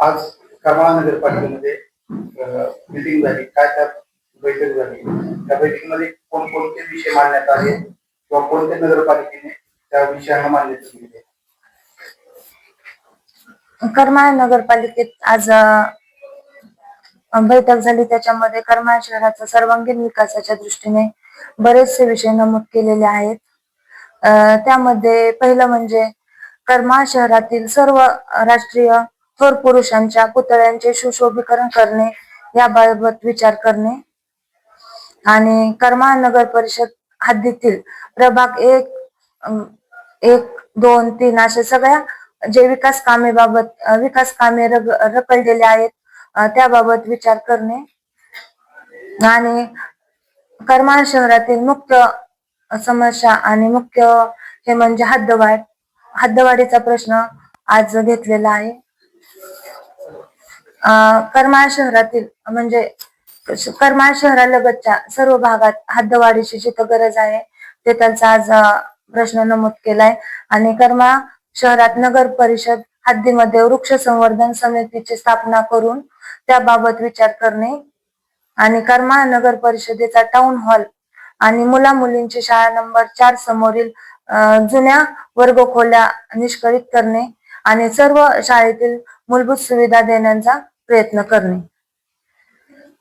आज करमाळा नगरपालिकेमध्ये मीटिंग झाली. काय त्यात बैठक झाली? त्या बैठकीमध्ये कोणकोणते विषय मांडण्यात आले किंवा कोणत्या नगरपालिकेने त्या विषयांना मान्यता दिली? करमाळा नगरपालिकेत आज बैठक झाली. त्याच्यामध्ये करमाळा शहराचा सर्वांगीण विकासाच्या दृष्टीने बरेचसे विषय नमूद केलेले आहेत. त्यामध्ये पहिलं म्हणजे करमाळा शहरातील सर्व राष्ट्रीय थोर पुरुषांच्या पुतळ्यांचे सुशोभीकरण करणे याबाबत विचार करणे आणि करमाळा नगर परिषद हद्दीतील प्रभाग 1, 2, 3 अशा सगळ्या जे विकास कामे रखडलेले आहेत त्याबाबत विचार करणे आणि करमाळा शहरातील मुख्य समस्या आणि मुख्य हे म्हणजे हद्दवाढीचा प्रश्न आज घेतलेला आहे. करमाळा शहरातील म्हणजे करमाळा शहरालगतच्या सर्व भागात हद्दवाढीची जिथं गरज आहे ते त्यांचा आज प्रश्न नमूद केलाय आणि करमाळा शहरात नगर परिषद हद्दीमध्ये वृक्ष संवर्धन समितीची स्थापना करून त्याबाबत विचार करणे आणि करमाळा नगर परिषदेचा टाउन हॉल आणि मुला मुलींची शाळा नंबर 4 समोरील जुन्या वर्गखोल्या निष्क्रिय करणे आणि सर्व शाळेतील मूलभूत सुविधा देण्याचा प्रयत्न करणे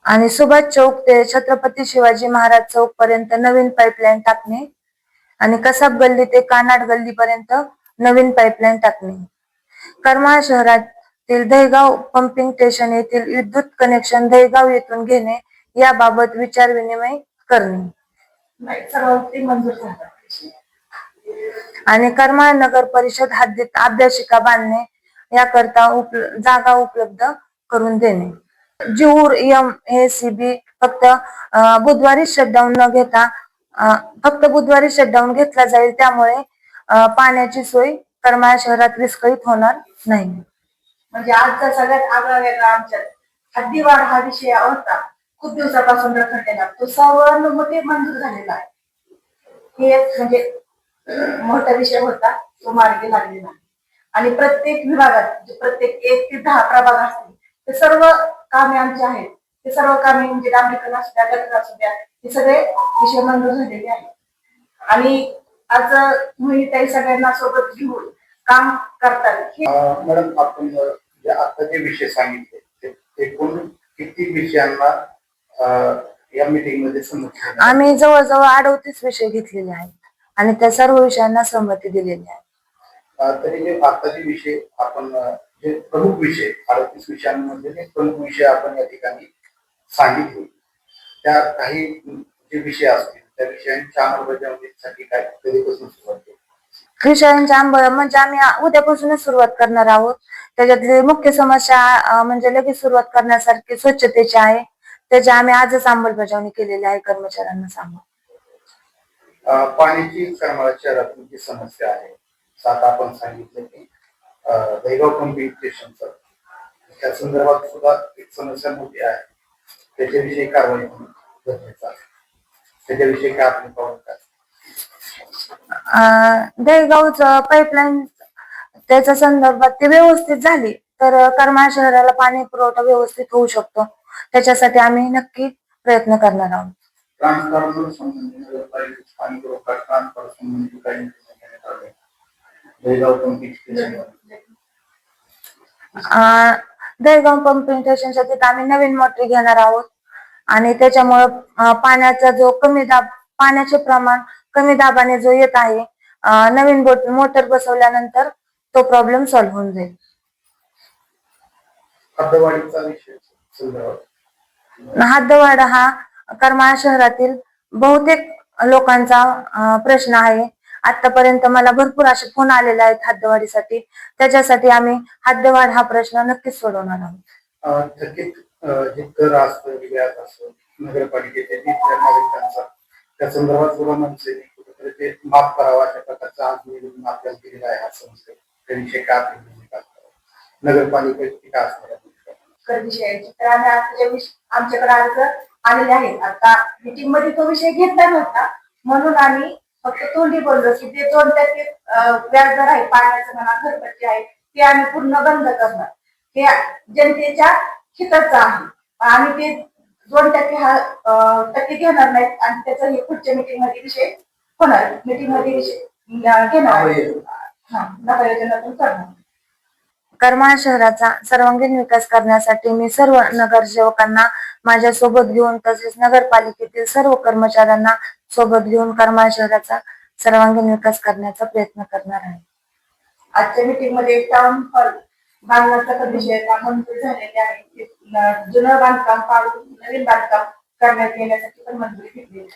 आणि सुभाष चौक ते छत्रपती शिवाजी महाराज चौक पर्यंत नवीन पाईपलाईन टाकणे आणि कसाब गल्ली ते कानाड गल्ली पर्यंत नवीन पाईपलाईन टाकणे. करमाळा शहरातील दहेगाव पंपिंग स्टेशन येथील विद्युत कनेक्शन दहेगाव येथून घेणे याबाबत विचार विनिमय करणे आणि करमाळा नगर परिषद हद्दीत अभ्यासिका बांधणे याकरता जागा उपलब्ध करून देणे. जीऊर MACB फक्त बुधवारी शटडाऊन घेतला जाईल. त्यामुळे पाण्याची सोय करमाळा शहरात विस्कळीत होणार नाही. म्हणजे आजचा सगळ्यात आगळा वेगळा आमच्या हद्दीवाढ हा विषय होता. खूप दिवसापासून रखडलेला तो सर्वानुमते मंजूर झालेला आहे. हे म्हणजे मोठा विषय होता तो मार्गी लागलेला आणि प्रत्येक विभागात प्रत्येक 1 ते 10 प्रभाग असतील ते सर्व कामे आमची आहेत. ते सर्व कामे म्हणजे डांबरीकरण असू द्या, गटर असू द्या, हे सगळे विषय मंजूर झालेले आहेत आणि आज मोहिताई सगळ्यांना सोबत घेऊन काम करतात. मॅडम, आपण आता जे विषय सांगितले ते एकूण किती विषयांना या मीटिंग मध्ये संमती? आम्ही जवळजवळ 38 विषय घेतलेले आहेत आणि त्या सर्व विषयांना सहमती दिलेली आहे. तरी जे आताचे विषय आपण जे प्रमुख विषय 38 विषयांमध्ये जे प्रमुख विषय आपण या ठिकाणी सांगितले त्या काही जे विषय असतील त्या विषयांच्या अंमलबजावणीसाठी काय कधीपासून सुरुवात केली? विषयांच्या म्हणजे आम्ही उद्यापासूनच सुरुवात करणार आहोत. त्याच्यातली मुख्य समस्या म्हणजे लगेच सुरुवात करण्यासारखी स्वच्छतेची आहे. त्याची आम्ही आजच अंमलबजावणी केलेली आहे कर्मचाऱ्यांना सांगून. पाण्याची करमाळा शहरातील जी समस्या आहे आता आपण सांगितलं की दहेगाव पंपिंग स्टेशनचं त्या संदर्भात सुद्धा एक समस्या मोठी आहे. त्याच्याविषयी कारवाई होणं गरजेचं आहे. त्याच्याविषयी काय आपण पाहू काय? दहेगावचं पाईपलाईन त्याच्या संदर्भात ते व्यवस्थित झाली तर करमाळा शहराला पाणी पुरवठा व्यवस्थित होऊ शकतो. त्याच्यासाठी आम्ही नक्की प्रयत्न करणार आहोत. दहेगाव पंपिंग स्टेशनच्या तिथे आम्ही नवीन मोटर घेणार आहोत आणि त्याच्यामुळे पाण्याचा जो पाण्याचे प्रमाण कमी दाबाने जो येत आहे नवीन मोटर बसवल्यानंतर तो प्रॉब्लेम सॉल्व्ह होऊन जाईल. हद्दवाढ हा करमाळा शहरातील बहुतेक लोकांचा प्रश्न आहे. आतापर्यंत मला भरपूर असे फोन आलेले आहेत हद्दवाढीसाठी. त्याच्यासाठी आम्ही हद्दवाढ हा प्रश्न नक्कीच सोडवणार आहोत. थकीत जे कर असतं व्याज असतं नगरपालिकेचे नागरिकांचा त्या संदर्भात सुद्धा मनसेने कुठेतरी ते माफ करावा अशा प्रकारचा आज निवेदन आपल्याला दिलेला आहे. हा समस्या त्याविषयी काय नगरपालिकेची काय असणार कर विषयाची तर आमच्याकडे अर्ज आलेले आहेत. आता मीटिंग मध्ये तो विषय घेतला नव्हता म्हणून आम्ही फक्त तोंडी बोललो की ते 2% व्याजदर आहे पाण्याचं म्हणा घरपट्टी आहे ते आम्ही पूर्ण बंद करणार. हे जनतेच्या हिताचं आहे. आणि ते 2% टक्के घेणार नाहीत आणि त्याचा हे पुढच्या मीटिंग मध्ये विषय होणार. मीटिंग मध्ये विषय घेणार. हा, नफा योजनेतून करणार. करमाळ शहराचा सर्वांगीण विकास करण्यासाठी मी सर्व नगरसेवकांना माझ्या सोबत घेऊन तसेच नगरपालिकेतील सर्व कर्मचाऱ्यांना सोबत घेऊन करमाळ शहराचा सर्वांगीण विकास करण्याचा प्रयत्न करणार आहे. आजच्या मीटिंग मध्ये टाउन हॉल बांधण्याचा विषय मंजूर झालेले आहे. जुनं बांधकाम पाडून नवीन बांधकाम करण्यात येण्यासाठी पण मंजुरी घेतली.